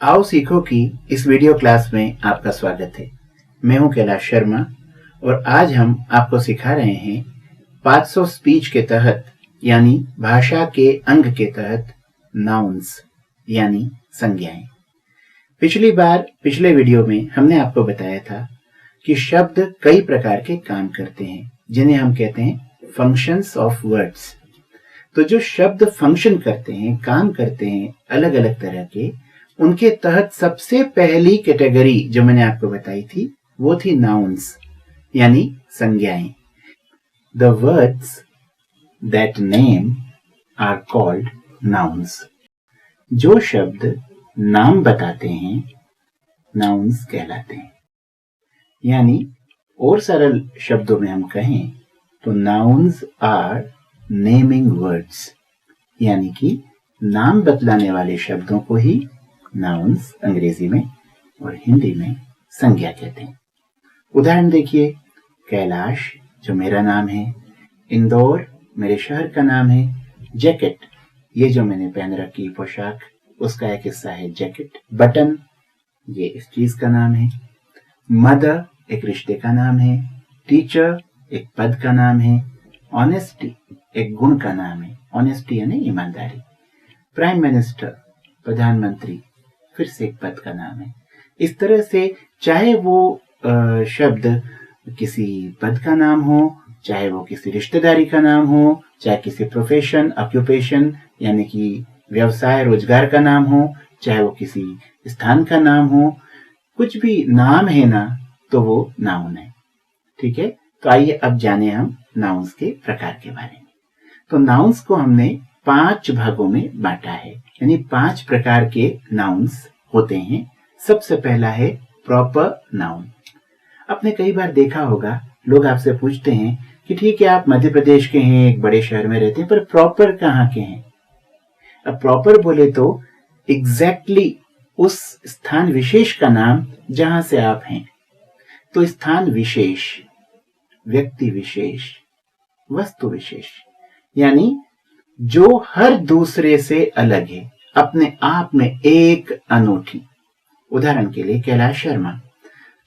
आओ सीखो की इस वीडियो क्लास में आपका स्वागत है। मैं हूं कैलाश शर्मा और आज हम आपको सिखा रहे हैं पार्ट्स ऑफ स्पीच के तहत यानी भाषा के अंग के तहत नाउन्स यानी संज्ञाएं। पिछले वीडियो में हमने आपको बताया था कि शब्द कई प्रकार के काम करते हैं जिन्हें हम कहते हैं फंक्शंस ऑफ वर्ड्स। तो जो शब्द फंक्शन करते हैं, काम करते हैं अलग अलग तरह के, उनके तहत सबसे पहली कैटेगरी जो मैंने आपको बताई थी वो थी नाउन्स यानी संज्ञाएं। The words that name are called nouns. जो शब्द नाम बताते हैं नाउन्स कहलाते हैं। यानी और सरल शब्दों में हम कहें तो नाउन्स आर नेमिंग वर्ड्स, यानी कि नाम बतलाने वाले शब्दों को ही नाउन्स अंग्रेजी में और हिंदी में संज्ञा कहते हैं। उदाहरण देखिए, कैलाश जो मेरा नाम है, इंदौर मेरे शहर का नाम है, जैकेट ये जो मैंने पहन रखी पोशाक उसका एक हिस्सा है जैकेट, बटन ये इस चीज का नाम है, मदर एक रिश्ते का नाम है, टीचर एक पद का नाम है, ऑनेस्टी एक गुण का नाम है, ऑनेस्टी यानी ईमानदारी, प्राइम मिनिस्टर प्रधानमंत्री फिर से एक पद का नाम है। इस तरह से चाहे वो शब्द किसी पद का नाम हो, चाहे वो किसी रिश्तेदारी का नाम हो, चाहे किसी प्रोफेशन ऑक्यूपेशन यानी कि व्यवसाय रोजगार का नाम हो, चाहे वो किसी स्थान का नाम हो, कुछ भी नाम है ना तो वो नाउन है। ठीक है, तो आइए अब जाने हम नाउन्स के प्रकार के बारे में। तो नाउन्स को हमने 5 भागों में बांटा है, यानी 5 प्रकार के नाउन्स होते हैं। सबसे पहला है प्रॉपर नाउन। आपने कई बार देखा होगा लोग आपसे पूछते हैं कि ठीक है आप मध्य प्रदेश के हैं, एक बड़े शहर में रहते हैं, पर प्रॉपर कहाँ के हैं? अब प्रॉपर बोले तो एग्जैक्टली उस स्थान विशेष का नाम जहां से आप हैं। तो स्थान विशेष, व्यक्ति विशेष, वस्तु विशेष, यानी जो हर दूसरे से अलग है, अपने आप में एक अनूठी। उदाहरण के लिए कैलाश शर्मा,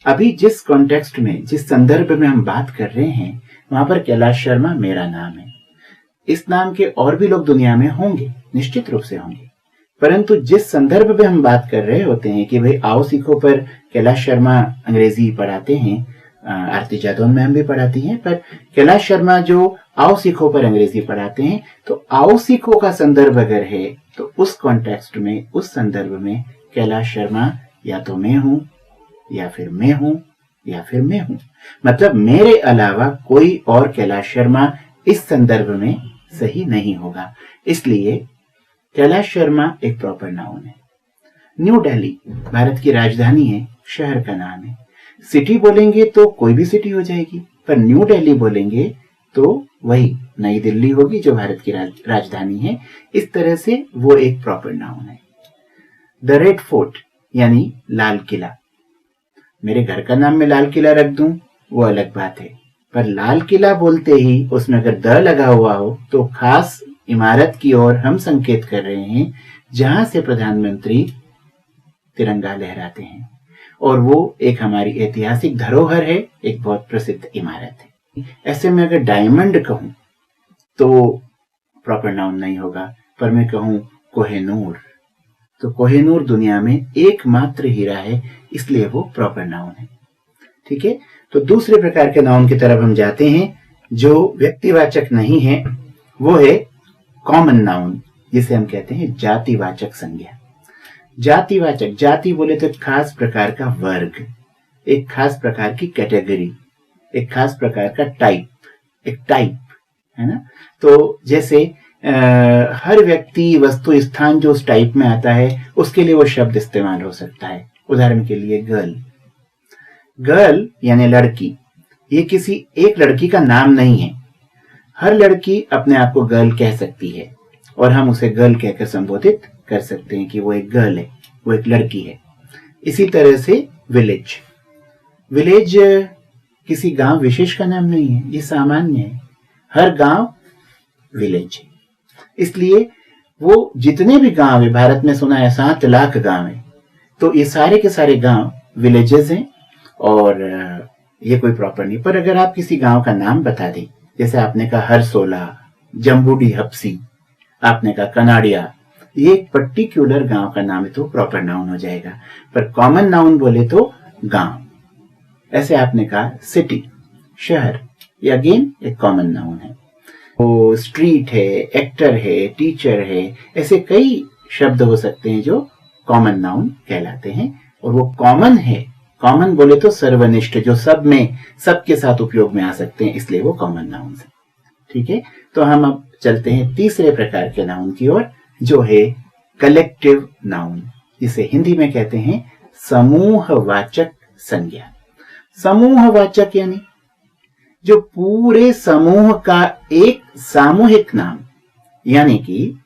अभी जिस कॉन्टेक्स्ट में जिस संदर्भ में हम बात कर रहे हैं वहां पर कैलाश शर्मा मेरा नाम है। इस नाम के और भी लोग दुनिया में होंगे, निश्चित रूप से होंगे, परंतु जिस संदर्भ में हम बात कर रहे होते हैं कि भाई आओ सीखो पर कैलाश शर्मा अंग्रेजी पढ़ाते हैं, आरती जादौन मैम भी पढ़ाती हैं, पर कैलाश शर्मा जो आओ सीखो पर अंग्रेजी पढ़ाते हैं, तो आओ सीखो का संदर्भ अगर है तो उस कॉन्टेक्स्ट में, उस संदर्भ में कैलाश शर्मा या तो मैं हूं या फिर मैं हूं या फिर मैं हूं, मतलब मेरे अलावा कोई और कैलाश शर्मा इस संदर्भ में सही नहीं होगा। इसलिए कैलाश शर्मा एक प्रॉपर नाउन है। न्यू दिल्ली भारत की राजधानी है, शहर का नाम है। सिटी बोलेंगे तो कोई भी सिटी हो जाएगी, पर न्यू दिल्ली बोलेंगे तो वही नई दिल्ली होगी जो भारत की राजधानी है। इस तरह से वो एक प्रॉपर नाउन है। द रेड फोर्ट यानी लाल किला, मेरे घर का नाम मैं लाल किला रख दूं वो अलग बात है, पर लाल किला बोलते ही उसमें अगर द लगा हुआ हो तो खास इमारत की ओर हम संकेत कर रहे हैं जहां से प्रधानमंत्री तिरंगा लहराते हैं, और वो एक हमारी ऐतिहासिक धरोहर है, एक बहुत प्रसिद्ध इमारत है। ऐसे में अगर डायमंड कहूं तो प्रॉपर नाउन नहीं होगा, पर मैं कहूं कोहिनूर तो कोहिनूर दुनिया में एकमात्र हीरा है, इसलिए वो प्रॉपर नाउन है। ठीक है, तो दूसरे प्रकार के नाउन की तरफ हम जाते हैं जो व्यक्तिवाचक नहीं है, वो है कॉमन नाउन, जिसे हम कहते हैं जातिवाचक संज्ञा। जातिवाचक, जाति बोले तो एक खास प्रकार का वर्ग, एक खास प्रकार की कैटेगरी, एक खास प्रकार का टाइप, एक टाइप है ना। तो जैसे हर व्यक्ति वस्तु स्थान जो उस टाइप में आता है उसके लिए वो शब्द इस्तेमाल हो सकता है। उदाहरण के लिए गर्ल, गर्ल यानी लड़की, ये किसी एक लड़की का नाम नहीं है। हर लड़की अपने आप को गर्ल कह सकती है और हम उसे गर्ल कहकर संबोधित कर सकते हैं कि वो एक गर्ल है, वो एक लड़की है। इसी तरह से विलेज, विलेज किसी गांव विशेष का नाम नहीं है, ये सामान्य है, हर गांव विलेज है। इसलिए वो जितने भी गांव है, भारत में सुना है 7 लाख गांव है, तो ये सारे के सारे गांव विलेजेस हैं और ये कोई प्रॉपर नहीं। पर अगर आप किसी गांव का नाम बता दें, जैसे आपने कहा हरसोला, जम्बूडी हप्सी, आपने कहा कनाडिया, ये एक पर्टिकुलर गांव का नाम है तो प्रॉपर नाउन हो जाएगा। पर कॉमन नाउन बोले तो गांव। ऐसे आपने कहा सिटी, शहर, ये अगेन एक कॉमन नाउन है। वो स्ट्रीट है, एक्टर है, टीचर है, ऐसे कई शब्द हो सकते हैं जो कॉमन नाउन कहलाते हैं। और वो कॉमन है, कॉमन बोले तो सर्वनिष्ठ, जो सब में सबके साथ उपयोग में आ सकते हैं, इसलिए वो कॉमन नाउन है। ठीक है, तो हम अब चलते हैं तीसरे प्रकार के नाउन की ओर, जो है कलेक्टिव नाउन, जिसे हिंदी में कहते हैं समूहवाचक संज्ञा। समूहवाचक यानी जो पूरे समूह का एक सामूहिक नाम, यानी कि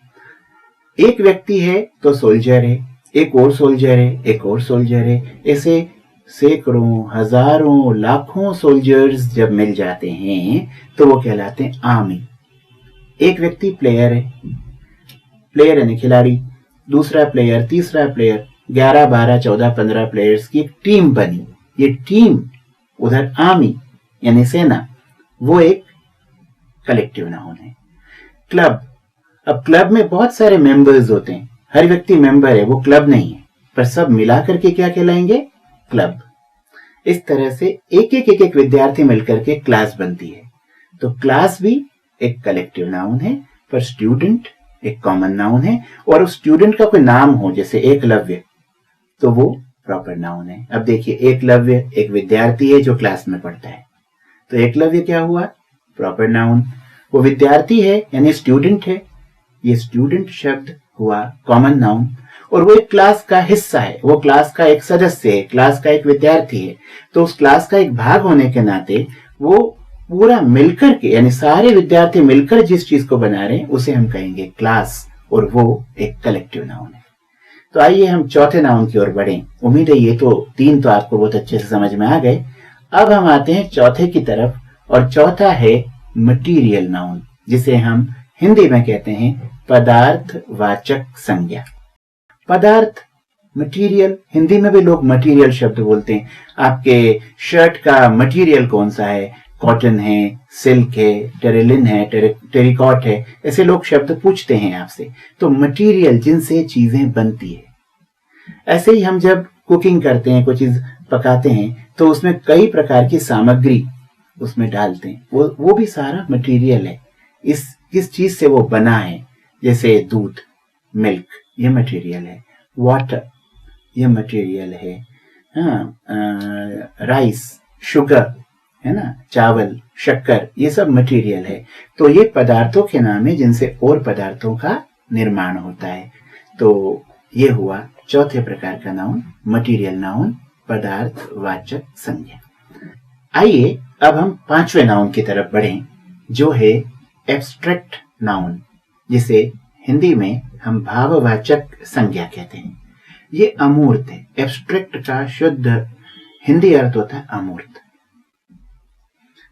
एक व्यक्ति है तो सोल्जर है, एक और सोल्जर है, एक और सोल्जर है, ऐसे सैकड़ों, हजारों, लाखों सोल्जर्स जब मिल जाते हैं तो वो कहलाते हैं आर्मी। एक व्यक्ति प्लेयर है, प्लेयर यानी खिलाड़ी, दूसरा प्लेयर, तीसरा प्लेयर, 11, 12, 14, 15 प्लेयर्स की एक टीम बनी, ये टीम, उधर आर्मी यानी सेना, वो एक कलेक्टिव नाउन है। क्लब, अब क्लब में बहुत सारे मेंबर्स होते हैं, हर व्यक्ति मेंबर है, वो क्लब नहीं है, पर सब मिलाकर के क्या कहलाएंगे? क्लब। इस तरह से एक विद्यार्थी मिलकर के क्लास बनती है, तो क्लास भी एक कलेक्टिव नाउन है। पर स्टूडेंट एक कॉमन नाउन है, और उस स्टूडेंट का कोई नाम हो, जैसे एकलव्य, तो वो प्रॉपर नाउन है। अब देखिए, एकलव्य एक विद्यार्थी है जो क्लास में पढ़ता है, तो एकलव्य क्या हुआ? Proper noun. वो विद्यार्थी है यानी स्टूडेंट है, ये स्टूडेंट शब्द हुआ कॉमन नाउन। और वो एक क्लास का हिस्सा है, वो क्लास का एक सदस्य है, क्लास का एक विद्यार्थी है, तो उस क्लास का एक भाग होने के नाते वो पूरा मिलकर के, यानी सारे विद्यार्थी मिलकर जिस चीज को बना रहे हैं उसे हम कहेंगे क्लास, और वो एक कलेक्टिव नाउन है। तो आइए हम चौथे नाउन की ओर बढ़ें। उम्मीद है ये तो तीन तो आपको बहुत अच्छे से समझ में आ गए। अब हम आते हैं चौथे की तरफ, और चौथा है मटीरियल नाउन, जिसे हम हिंदी में कहते हैं पदार्थवाचक संज्ञा। पदार्थ, मटीरियल, हिंदी में भी लोग मटीरियल शब्द बोलते हैं। आपके शर्ट का मटीरियल कौन सा है? कॉटन है, सिल्क है, टेरिलिन है, टेरिकॉट है, ऐसे लोग शब्द पूछते हैं आपसे। तो मटीरियल, जिनसे चीजें बनती है। ऐसे ही हम जब कुकिंग करते हैं, कोई चीज पकाते हैं, तो उसमें कई प्रकार की सामग्री उसमें डालते हैं, वो भी सारा मटीरियल है। किस चीज से वो बना है, जैसे दूध, मिल्क, ये मटेरियल है। वाटर, ये मटेरियल है। राइस, शुगर, है ना, चावल, शक्कर, ये सब मटेरियल है। तो ये पदार्थों के नाम है जिनसे और पदार्थों का निर्माण होता है। तो ये हुआ चौथे प्रकार का नाउन, मटेरियल नाउन, पदार्थवाचक संज्ञा। आइए अब हम पांचवें नाउन की तरफ बढ़ें, जो है एब्स्ट्रैक्ट नाउन, जिसे हिंदी में हम भाववाचक संज्ञा कहते हैं। ये अमूर्त है। एब्स्ट्रैक्ट का शुद्ध हिंदी अर्थ होता है अमूर्त,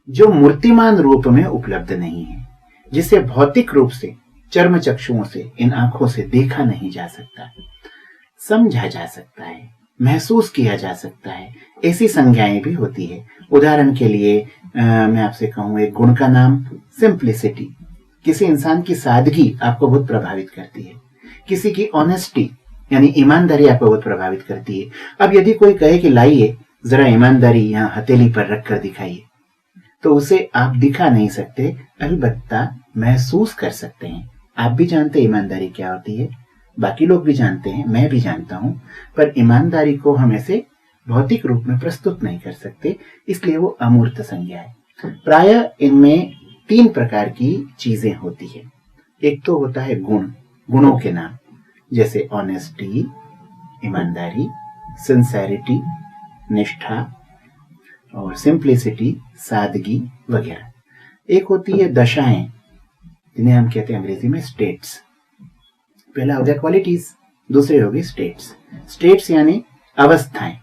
जो मूर्तिमान रूप में उपलब्ध नहीं है, जिसे भौतिक रूप से, चर्म चक्षुओं से, इन आंखों से देखा नहीं जा सकता, समझा जा सकता है, महसूस किया जा सकता है। ऐसी संज्ञाएं भी होती है। उदाहरण के लिए मैं आपसे कहूं, एक गुण का नाम सिंप्लिसिटी, किसी इंसान की सादगी आपको बहुत प्रभावित करती है। किसी की ऑनेस्टी यानी ईमानदारी आपको बहुत प्रभावित करती है। अब यदि कोई कहे कि लाइए जरा ईमानदारी यहाँ हथेली पर रखकर दिखाइए, तो उसे आप दिखा नहीं सकते, अलबत्ता महसूस कर सकते हैं। आप भी जानते हैं ईमानदारी क्या होती है, बाकी लोग भी जानते हैं, मैं भी जानता हूं, पर ईमानदारी को हम ऐसे भौतिक रूप में प्रस्तुत नहीं कर सकते, इसलिए वो अमूर्त संज्ञा है। प्रायः इनमें तीन प्रकार की चीजें होती है। एक तो होता है गुण, गुणों के नाम, जैसे ऑनेस्टी, ईमानदारी, सिंसेरिटी, निष्ठा, और सिंप्लिसिटी, सादगी वगैरह। एक होती है दशाएं, जिन्हें हम कहते हैं अंग्रेजी में स्टेट्स। पहला हो गया क्वालिटीज, दूसरे हो गई स्टेट्स। स्टेट्स यानी अवस्थाएं।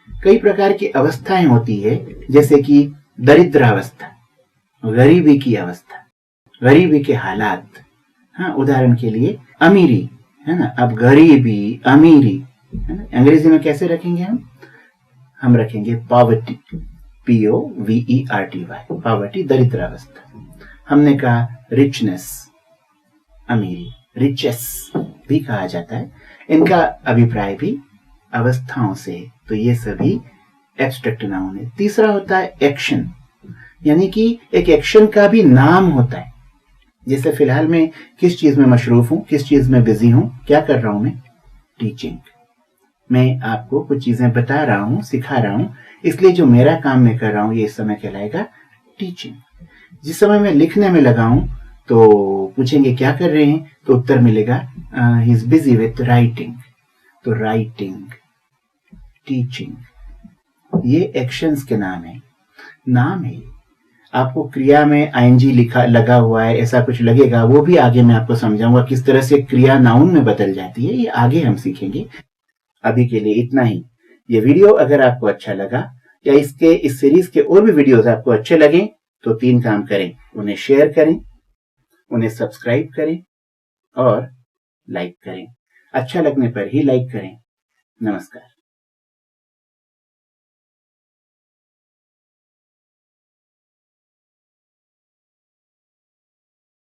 कई प्रकार की अवस्थाएं होती है, जैसे कि दरिद्रावस्था, गरीबी की अवस्था, गरीबी के हालात। हाँ, उदाहरण के लिए अमीरी, है ना। अब गरीबी, अमीरी, है ना। अंग्रेजी में कैसे रखेंगे हम रखेंगे पॉवर्टी, POVERTY, पॉवर्टी दरिद्रावस्था। हमने कहा रिचनेस, अमीरी, रिचेस भी कहा जाता है। इनका अभिप्राय भी अवस्थाओं से, तो ये सभी एब्स्ट्रैक्ट नाउन है। तीसरा होता है एक्शन, यानी कि एक एक्शन का भी नाम होता है। जैसे फिलहाल मैं किस चीज में मशरूफ हूं, किस चीज में बिजी हूं, क्या कर रहा हूं मैं, टीचिंग। मैं आपको कुछ चीजें बता रहा हूं, सिखा रहा हूं, इसलिए जो मेरा काम मैं कर रहा हूं ये इस समय कहलाएगा टीचिंग। जिस समय मैं लिखने में लगा हूं तो पूछेंगे क्या कर रहे हैं, तो उत्तर मिलेगा he is busy with writing. तो राइटिंग, टीचिंग, ये एक्शंस के नाम है। आपको क्रिया में ING लिखा लगा हुआ है, ऐसा कुछ लगेगा, वो भी आगे मैं आपको समझाऊंगा किस तरह से क्रिया नाउन में बदल जाती है, ये आगे हम सीखेंगे। अभी के लिए इतना ही। ये वीडियो अगर आपको अच्छा लगा या इस सीरीज के और भी वीडियोस आपको अच्छे लगे तो 3 काम करें, उन्हें शेयर करें, उन्हें सब्सक्राइब करें और लाइक करें। अच्छा लगने पर ही लाइक करें। नमस्कार।